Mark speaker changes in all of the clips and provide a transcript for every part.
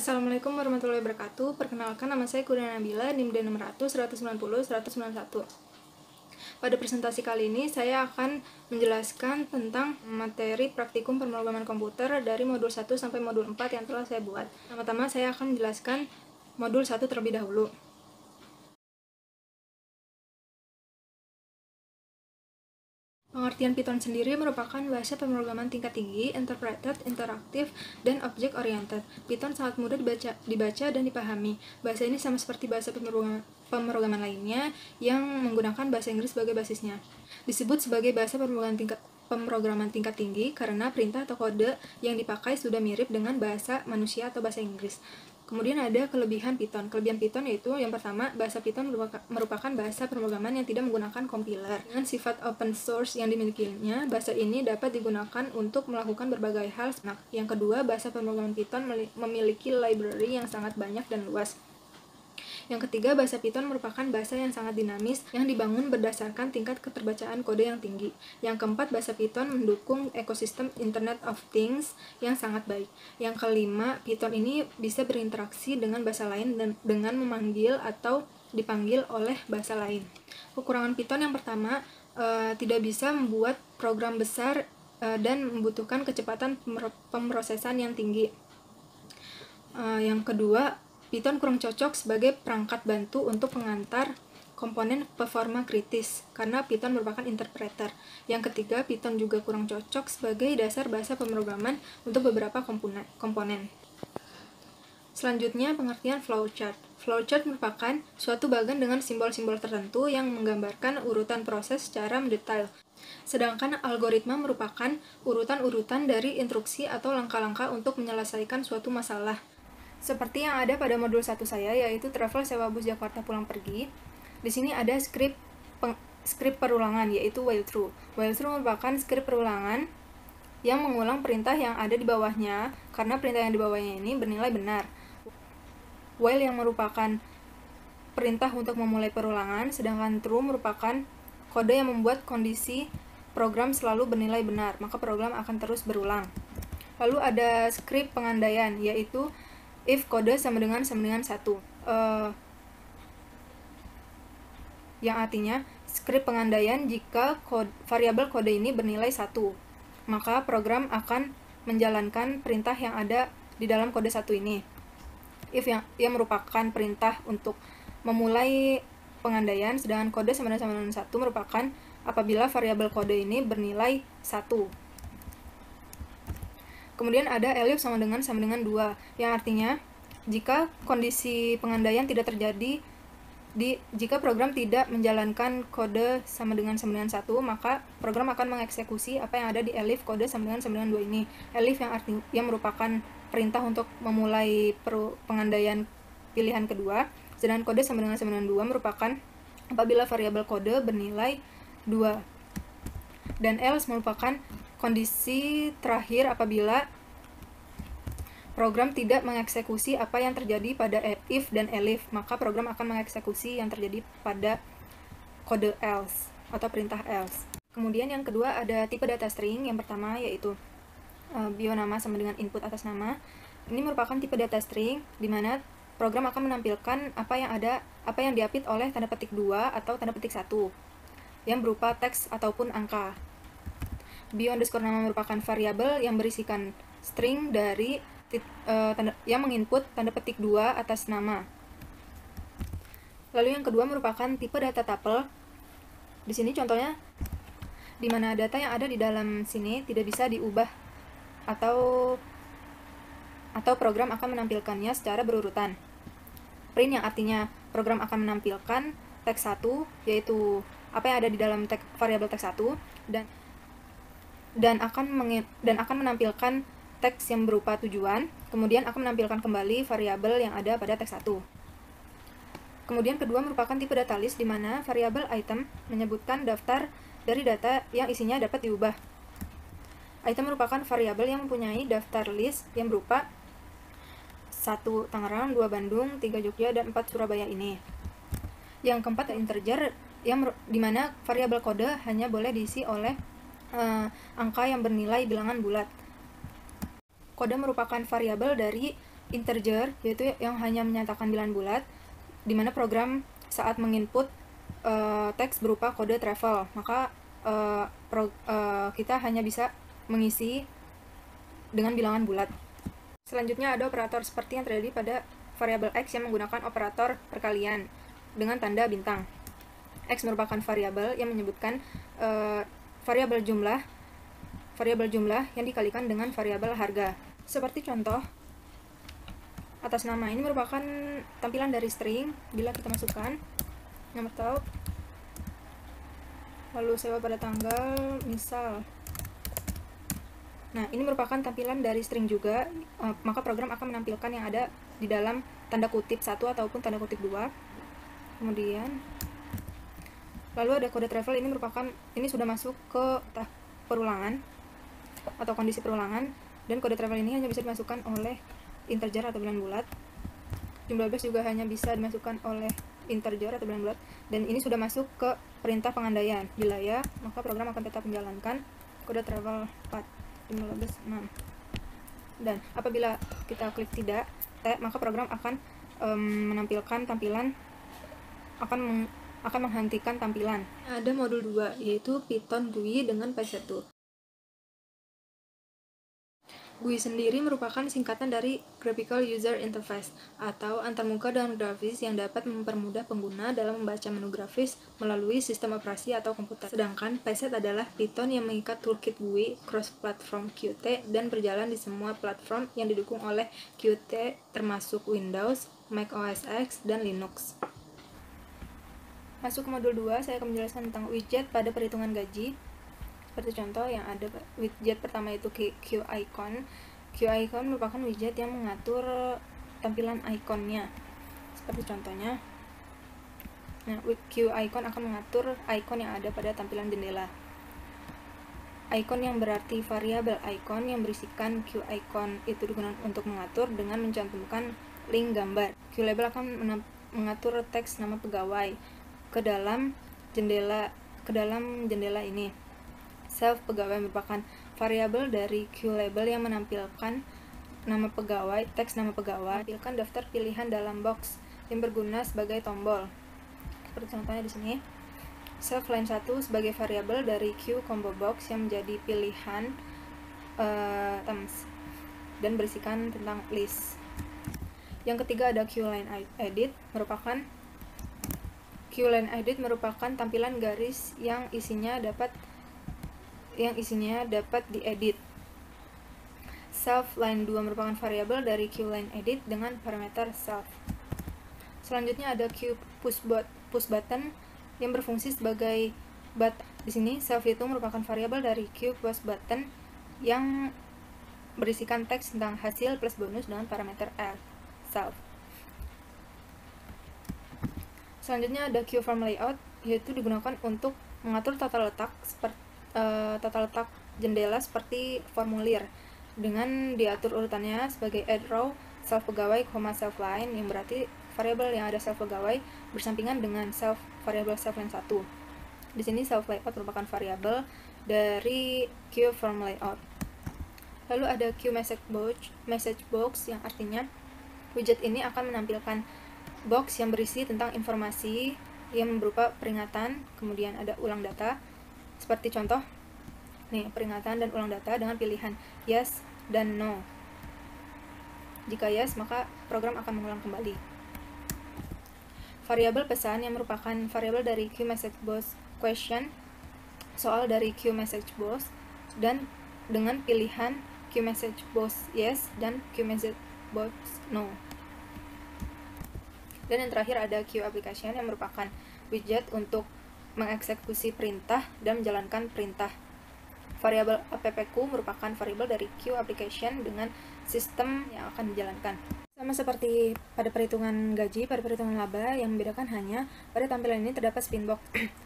Speaker 1: Assalamualaikum warahmatullahi wabarakatuh. Perkenalkan, nama saya Kurnia Nabila, NIM D600 190 191. Pada presentasi kali ini saya akan menjelaskan tentang materi praktikum pemrograman komputer dari modul 1 sampai modul 4 yang telah saya buat. Pertama-tama saya akan menjelaskan modul 1 terlebih dahulu. Pengertian Python sendiri merupakan bahasa pemrograman tingkat tinggi, interpreted, interaktif, dan object-oriented. Python sangat mudah dibaca dan dipahami. Bahasa ini sama seperti bahasa pemrograman lainnya yang menggunakan bahasa Inggris sebagai basisnya. Disebut sebagai bahasa pemrograman tingkat tinggi karena perintah atau kode yang dipakai sudah mirip dengan bahasa manusia atau bahasa Inggris. Kemudian ada kelebihan Python. Kelebihan Python yaitu yang pertama, bahasa Python merupakan bahasa pemrograman yang tidak menggunakan compiler. Dengan sifat open source yang dimilikinya, bahasa ini dapat digunakan untuk melakukan berbagai hal. Nah, yang kedua, bahasa pemrograman Python memiliki library yang sangat banyak dan luas. Yang ketiga, bahasa Python merupakan bahasa yang sangat dinamis yang dibangun berdasarkan tingkat keterbacaan kode yang tinggi. Yang keempat, bahasa Python mendukung ekosistem Internet of Things yang sangat baik. Yang kelima, Python ini bisa berinteraksi dengan bahasa lain dan dengan memanggil atau dipanggil oleh bahasa lain. Kekurangan Python yang pertama, tidak bisa membuat program besar dan membutuhkan kecepatan pemrosesan yang tinggi. Yang kedua, Python kurang cocok sebagai perangkat bantu untuk pengantar komponen performa kritis, karena Python merupakan interpreter. Yang ketiga, Python juga kurang cocok sebagai dasar bahasa pemrograman untuk beberapa komponen. Selanjutnya, pengertian flowchart. Flowchart merupakan suatu bagan dengan simbol-simbol tertentu yang menggambarkan urutan proses secara mendetail. Sedangkan algoritma merupakan urutan-urutan dari instruksi atau langkah-langkah untuk menyelesaikan suatu masalah. Seperti yang ada pada modul 1 saya, yaitu travel sewa bus Jakarta pulang pergi. Di sini ada skrip perulangan, yaitu while true. While true merupakan skrip perulangan yang mengulang perintah yang ada di bawahnya, karena perintah yang di bawahnya ini bernilai benar. While yang merupakan perintah untuk memulai perulangan, sedangkan true merupakan kode yang membuat kondisi program selalu bernilai benar, maka program akan terus berulang. Lalu ada skrip pengandaian, yaitu if kode sama dengan 1, yang artinya skrip pengandaian jika variabel kode ini bernilai 1, maka program akan menjalankan perintah yang ada di dalam kode 1 ini. If yang merupakan perintah untuk memulai pengandaian, sedangkan kode sama dengan 1 merupakan apabila variabel kode ini bernilai 1. Kemudian ada elif sama dengan 2, yang artinya jika kondisi pengandaian tidak terjadi jika program tidak menjalankan kode sama dengan 1, maka program akan mengeksekusi apa yang ada di elif kode sama dengan 2 ini. Elif yang merupakan perintah untuk memulai pengandaian pilihan kedua, sedangkan kode sama dengan 2 merupakan apabila variabel kode bernilai 2. Dan else merupakan kondisi terakhir apabila program tidak mengeksekusi apa yang terjadi pada if dan elif, maka program akan mengeksekusi yang terjadi pada kode else atau perintah else. Kemudian yang kedua ada tipe data string. Yang pertama yaitu bionama sama dengan input atas nama. Ini merupakan tipe data string di mana program akan menampilkan apa yang diapit oleh tanda petik 2 atau tanda petik 1 yang berupa teks ataupun angka. Bio_nama merupakan variabel yang berisikan string dari yang menginput tanda petik 2 atas nama. Lalu yang kedua merupakan tipe data tuple. Di sini contohnya di mana data yang ada di dalam sini tidak bisa diubah atau program akan menampilkannya secara berurutan. Print yang artinya program akan menampilkan teks 1, yaitu apa yang ada di dalam variabel teks 1 dan akan menampilkan teks yang berupa tujuan, kemudian akan menampilkan kembali variabel yang ada pada teks 1. Kemudian kedua merupakan tipe data list di mana variabel item menyebutkan daftar dari data yang isinya dapat diubah. Item merupakan variabel yang mempunyai daftar list yang berupa 1 Tangerang, 2 Bandung, 3 Jogja, dan 4 Surabaya ini. Yang keempat integer di mana variabel kode hanya boleh diisi oleh angka yang bernilai bilangan bulat. Kode merupakan variabel dari integer, yaitu yang hanya menyatakan bilangan bulat, di mana program saat menginput teks berupa kode travel, maka kita hanya bisa mengisi dengan bilangan bulat. Selanjutnya ada operator seperti yang terjadi pada variabel X yang menggunakan operator perkalian dengan tanda bintang. X merupakan variabel yang menyebutkan variabel jumlah yang dikalikan dengan variabel harga. Seperti contoh, atas nama ini merupakan tampilan dari string. Bila kita masukkan nomor tahun, lalu sewa pada tanggal, misal. Nah, ini merupakan tampilan dari string juga, maka program akan menampilkan yang ada di dalam tanda kutip 1 ataupun tanda kutip 2. Kemudian, lalu ada kode travel, ini sudah masuk ke tahap perulangan atau kondisi perulangan, dan kode travel ini hanya bisa dimasukkan oleh integer atau bilangan bulat. Jumlah base juga hanya bisa dimasukkan oleh integer atau bilangan bulat, dan ini sudah masuk ke perintah pengandaian. Bila ya, maka program akan tetap menjalankan kode travel 4. 15, 6. Dan apabila kita klik tidak, maka program akan menampilkan tampilan, akan menghentikan tampilan. Ada modul 2, yaitu Python GUI dengan P1. GUI sendiri merupakan singkatan dari Graphical User Interface, atau antarmuka dengan grafis yang dapat mempermudah pengguna dalam membaca menu grafis melalui sistem operasi atau komputer. Sedangkan Pset adalah Python yang mengikat toolkit GUI cross-platform Qt dan berjalan di semua platform yang didukung oleh Qt, termasuk Windows, Mac OS X, dan Linux. Masuk ke modul 2, saya akan menjelaskan tentang widget pada perhitungan gaji. Seperti contoh yang ada, widget pertama itu Q-icon. Q-icon merupakan widget yang mengatur tampilan ikonnya. Seperti contohnya, nah, Q-icon akan mengatur icon yang ada pada tampilan jendela. Icon yang berarti variabel icon yang berisikan Q-icon itu digunakan untuk mengatur dengan mencantumkan link gambar. Q-label akan mengatur teks nama pegawai ke dalam jendela ini. Self pegawai merupakan variabel dari Q-label yang menampilkan nama pegawai, teks nama pegawai, menampilkan daftar pilihan dalam box yang berguna sebagai tombol. Seperti contohnya di sini. Self line 1 sebagai variabel dari Q combo box yang menjadi pilihan terms dan berisikan tentang list. Yang ketiga ada Q-line edit merupakan tampilan garis yang isinya dapat diedit. Self line 2 merupakan variabel dari Q-line edit dengan parameter self. Selanjutnya ada Q push button yang berfungsi sebagai button. Di sini self itu merupakan variabel dari Q push button yang berisikan teks tentang hasil plus bonus dengan parameter self. Selanjutnya ada Q form layout, yaitu digunakan untuk mengatur tata letak jendela seperti formulir, dengan diatur urutannya sebagai add row, self pegawai, self line, yang berarti variabel yang ada self pegawai bersampingan dengan variabel self line 1. Di sini self layout merupakan variabel dari Q form layout. Lalu ada Q message box yang artinya widget ini akan menampilkan box yang berisi tentang informasi yang berupa peringatan, kemudian ada ulang data. Seperti contoh, nih, peringatan dan ulang data dengan pilihan yes dan no. Jika yes, maka program akan mengulang kembali. Variabel pesan yang merupakan variabel dari QMessageBox question, soal dari QMessageBox, dan dengan pilihan QMessageBox yes dan QMessageBox no. Dan yang terakhir ada Q application yang merupakan widget untuk mengeksekusi perintah dan menjalankan perintah. Variabel appq merupakan variabel dari Q application dengan sistem yang akan dijalankan. Sama seperti pada perhitungan gaji, pada perhitungan laba, yang membedakan hanya pada tampilan ini terdapat spinbox.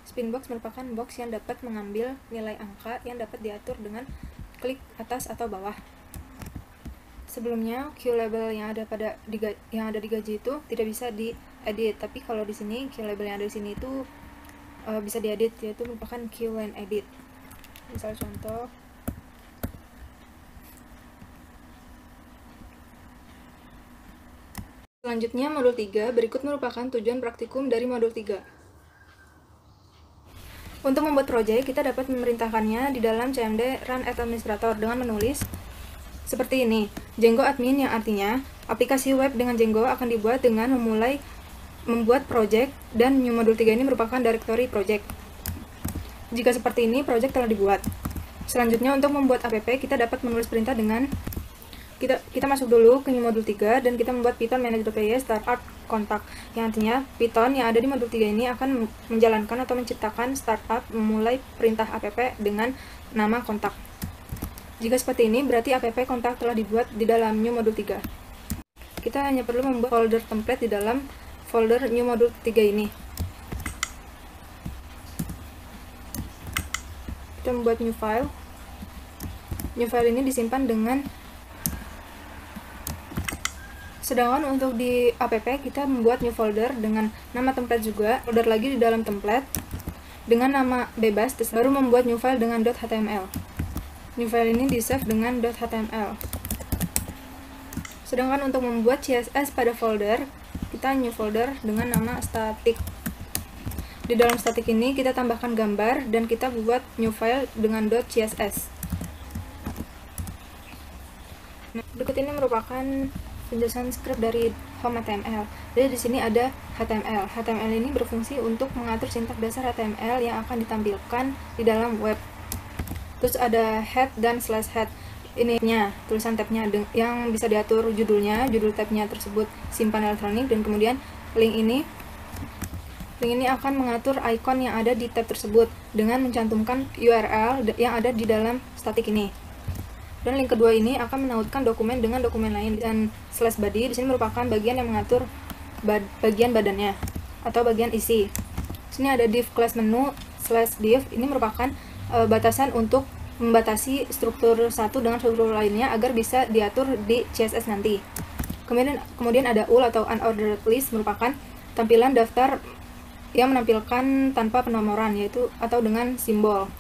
Speaker 1: Spinbox merupakan box yang dapat mengambil nilai angka yang dapat diatur dengan klik atas atau bawah. Sebelumnya Q-label yang ada di gaji itu tidak bisa diedit, tapi kalau di sini Q-label yang ada di sini itu bisa diedit, yaitu merupakan Q-line edit. Misal contoh, Selanjutnya, modul 3. Berikut merupakan tujuan praktikum dari modul 3. Untuk membuat proyek, kita dapat memerintahkannya di dalam CMD Run as Administrator dengan menulis seperti ini. Django admin, yang artinya aplikasi web dengan Django akan dibuat dengan membuat project, dan new modul 3 ini merupakan directory project. Jika seperti ini, project telah dibuat. Selanjutnya, untuk membuat app, kita dapat menulis perintah dengan kita masuk dulu ke new modul 3 dan kita membuat Python manage.py startup kontak, yang artinya Python yang ada di modul 3 ini akan menjalankan atau menciptakan startup memulai perintah app dengan nama kontak. Jika seperti ini, berarti app kontak telah dibuat di dalam new modul 3. Kita hanya perlu membuat folder template di dalam folder new modul 3 ini. Kita membuat new file. New file ini disimpan dengan, sedangkan untuk di app kita membuat new folder dengan nama template juga, folder lagi di dalam template dengan nama bebas, terus baru membuat new file dengan .html. New file ini di save dengan .html. Sedangkan untuk membuat CSS pada folder, kita new folder dengan nama static. Di dalam static ini kita tambahkan gambar dan kita buat new file dengan .css. Nah, berikut ini merupakan penjelasan script dari home.html. Jadi di sini ada HTML. HTML ini berfungsi untuk mengatur sintak dasar HTML yang akan ditampilkan di dalam web. Terus ada head dan slash head. Ininya tulisan tabnya yang bisa diatur judulnya, judul tabnya tersebut simpan elektronik, dan kemudian link ini akan mengatur icon yang ada di tab tersebut dengan mencantumkan URL yang ada di dalam static ini. Dan link kedua ini akan menautkan dokumen dengan dokumen lain, dan slash body di sini merupakan bagian yang mengatur bagian badannya atau bagian isi. Di sini ada div class menu slash div, ini merupakan batasan untuk membatasi struktur satu dengan struktur lainnya agar bisa diatur di CSS nanti. Kemudian ada UL atau unordered list, merupakan tampilan daftar yang menampilkan tanpa penomoran, yaitu atau dengan simbol.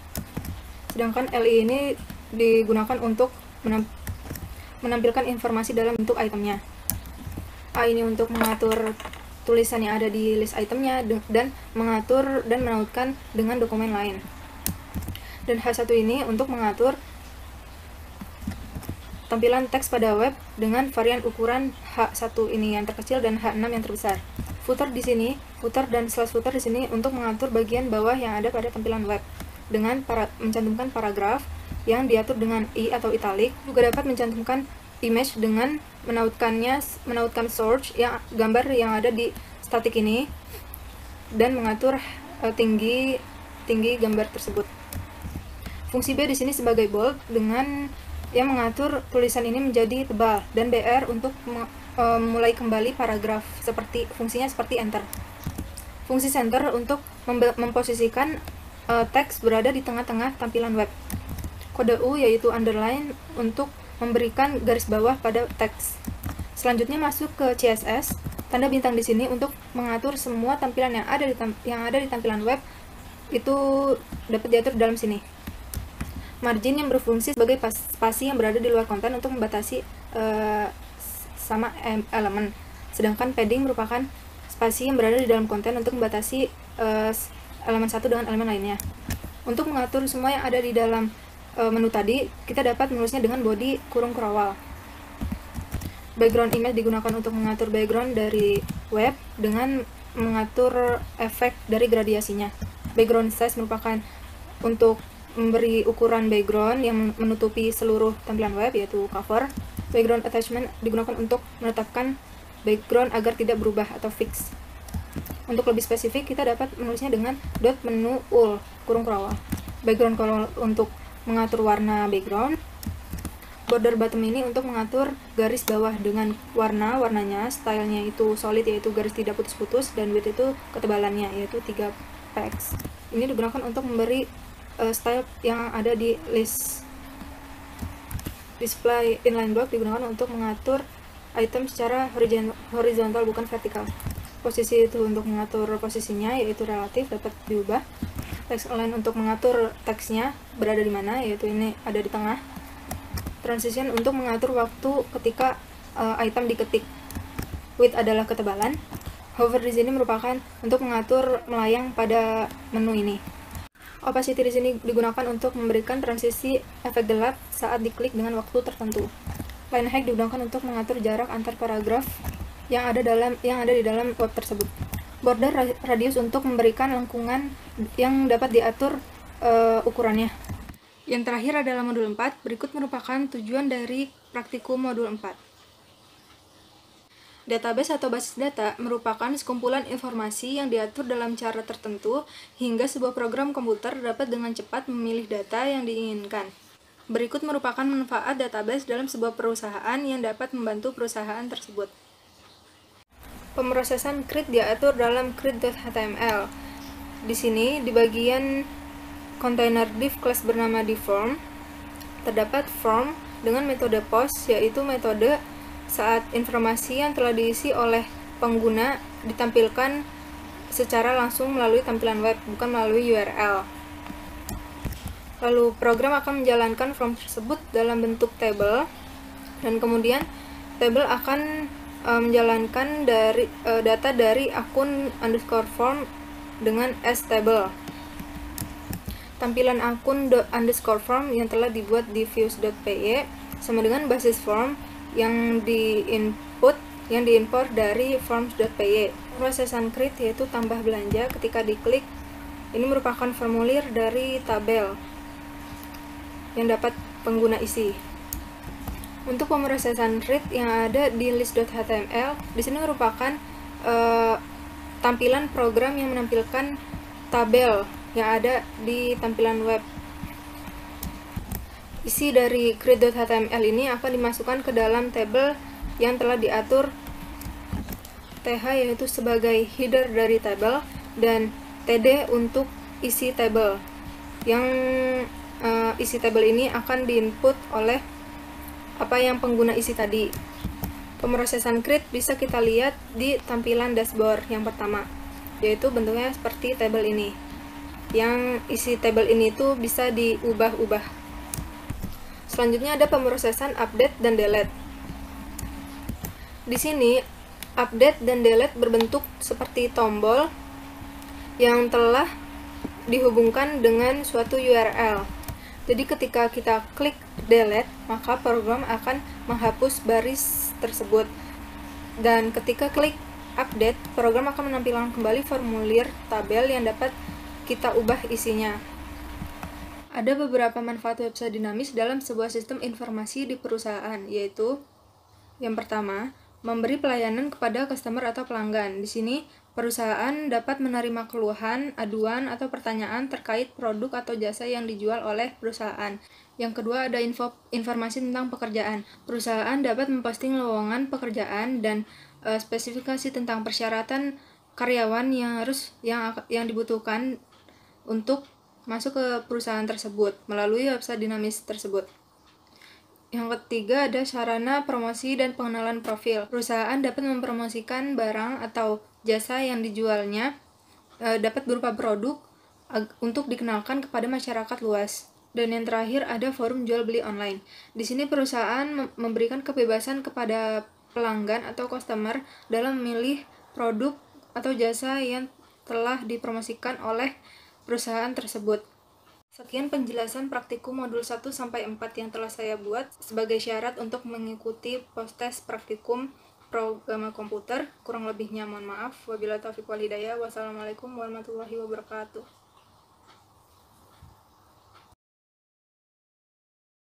Speaker 1: Sedangkan LI ini digunakan untuk menampilkan informasi dalam bentuk itemnya. A ini untuk mengatur tulisan yang ada di list itemnya dan mengatur dan menautkan dengan dokumen lain. Dan H1 ini untuk mengatur tampilan teks pada web dengan varian ukuran H1 ini yang terkecil dan H6 yang terbesar. Footer di sini, footer dan slash footer di sini untuk mengatur bagian bawah yang ada pada tampilan web dengan mencantumkan paragraf yang diatur dengan I atau italic. Juga dapat mencantumkan image dengan menautkan source yang gambar yang ada di static ini dan mengatur tinggi gambar tersebut. Fungsi B di sini sebagai bold dengan yang mengatur tulisan ini menjadi tebal, dan BR untuk mulai kembali paragraf, fungsinya seperti enter. Fungsi center untuk memposisikan teks berada di tengah-tengah tampilan web. Kode U yaitu underline untuk memberikan garis bawah pada teks. Selanjutnya masuk ke CSS. Tanda bintang di sini untuk mengatur semua tampilan yang ada di tampilan web itu dapat diatur dalam sini. Margin yang berfungsi sebagai spasi yang berada di luar konten untuk membatasi sama elemen. Sedangkan padding merupakan spasi yang berada di dalam konten untuk membatasi elemen satu dengan elemen lainnya. Untuk mengatur semua yang ada di dalam menu tadi, kita dapat menulisnya dengan body kurung kurawal. Background image digunakan untuk mengatur background dari web dengan mengatur efek dari gradiasinya. Background size merupakan untuk memberi ukuran background yang menutupi seluruh tampilan web, yaitu cover. Background attachment digunakan untuk menetapkan background agar tidak berubah atau fix. Untuk lebih spesifik, kita dapat menulisnya dengan .menu ul kurung kurawal. Background color untuk mengatur warna background. Border bottom ini untuk mengatur garis bawah dengan warnanya. Stylenya itu solid, yaitu garis tidak putus-putus, dan width itu ketebalannya, yaitu 3 px. Ini digunakan untuk memberi style yang ada di list. Display inline block digunakan untuk mengatur item secara horizontal bukan vertikal. Posisi itu untuk mengatur posisinya, yaitu relatif, dapat diubah. Text align untuk mengatur teksnya berada di mana, yaitu ini ada di tengah. Transition untuk mengatur waktu ketika item diketik. Width adalah ketebalan. Hover di sini merupakan untuk mengatur melayang pada menu ini. Opacity di sini digunakan untuk memberikan transisi efek gelap saat diklik dengan waktu tertentu. Line height digunakan untuk mengatur jarak antar paragraf yang ada di dalam web tersebut. Border radius untuk memberikan lengkungan yang dapat diatur ukurannya. Yang terakhir adalah modul 4. Berikut merupakan tujuan dari praktikum modul 4. Database atau basis data merupakan sekumpulan informasi yang diatur dalam cara tertentu hingga sebuah program komputer dapat dengan cepat memilih data yang diinginkan. Berikut merupakan manfaat database dalam sebuah perusahaan yang dapat membantu perusahaan tersebut. Pemrosesan CRID diatur dalam CRID.html. Di sini, di bagian container div kelas bernama divForm, terdapat form dengan metode post, yaitu metode saat informasi yang telah diisi oleh pengguna ditampilkan secara langsung melalui tampilan web, bukan melalui URL. Lalu program akan menjalankan form tersebut dalam bentuk table, dan kemudian table akan menjalankan data dari akun _form dengan stable. Tampilan akun _form yang telah dibuat di views.py sama dengan basis form yang diimport dari forms.py. Prosesan CRID yaitu tambah belanja ketika diklik. Ini merupakan formulir dari tabel yang dapat pengguna isi. Untuk pemrosesan read yang ada di list.html, di sini merupakan tampilan program yang menampilkan tabel yang ada di tampilan web. Isi dari create.html ini akan dimasukkan ke dalam table yang telah diatur th, yaitu sebagai header dari table, dan td untuk isi table. Yang isi table ini akan diinput oleh apa yang pengguna isi tadi. Pemrosesan create bisa kita lihat di tampilan dashboard yang pertama, yaitu bentuknya seperti table ini. Yang isi table ini tuh bisa diubah-ubah. Selanjutnya ada pemrosesan update dan delete. Di sini update dan delete berbentuk seperti tombol yang telah dihubungkan dengan suatu URL. Jadi ketika kita klik delete, maka program akan menghapus baris tersebut. Dan ketika klik update, program akan menampilkan kembali formulir tabel yang dapat kita ubah isinya. Ada beberapa manfaat website dinamis dalam sebuah sistem informasi di perusahaan, yaitu yang pertama, memberi pelayanan kepada customer atau pelanggan. Di sini, perusahaan dapat menerima keluhan, aduan, atau pertanyaan terkait produk atau jasa yang dijual oleh perusahaan. Yang kedua, ada informasi tentang pekerjaan. Perusahaan dapat memposting lowongan pekerjaan dan spesifikasi tentang persyaratan karyawan yang dibutuhkan untuk masuk ke perusahaan tersebut melalui website dinamis tersebut. Yang ketiga, ada sarana promosi dan pengenalan profil. Perusahaan dapat mempromosikan barang atau jasa yang dijualnya, dapat berupa produk untuk dikenalkan kepada masyarakat luas. Dan yang terakhir, ada forum jual beli online. Di sini perusahaan memberikan kebebasan kepada pelanggan atau customer dalam memilih produk atau jasa yang telah dipromosikan oleh perusahaan tersebut. Sekian penjelasan praktikum modul 1-4 yang telah saya buat sebagai syarat untuk mengikuti post-test praktikum program komputer. Kurang lebihnya mohon maaf. Wabillahi taufiq wal hidayah. Wassalamualaikum warahmatullahi wabarakatuh.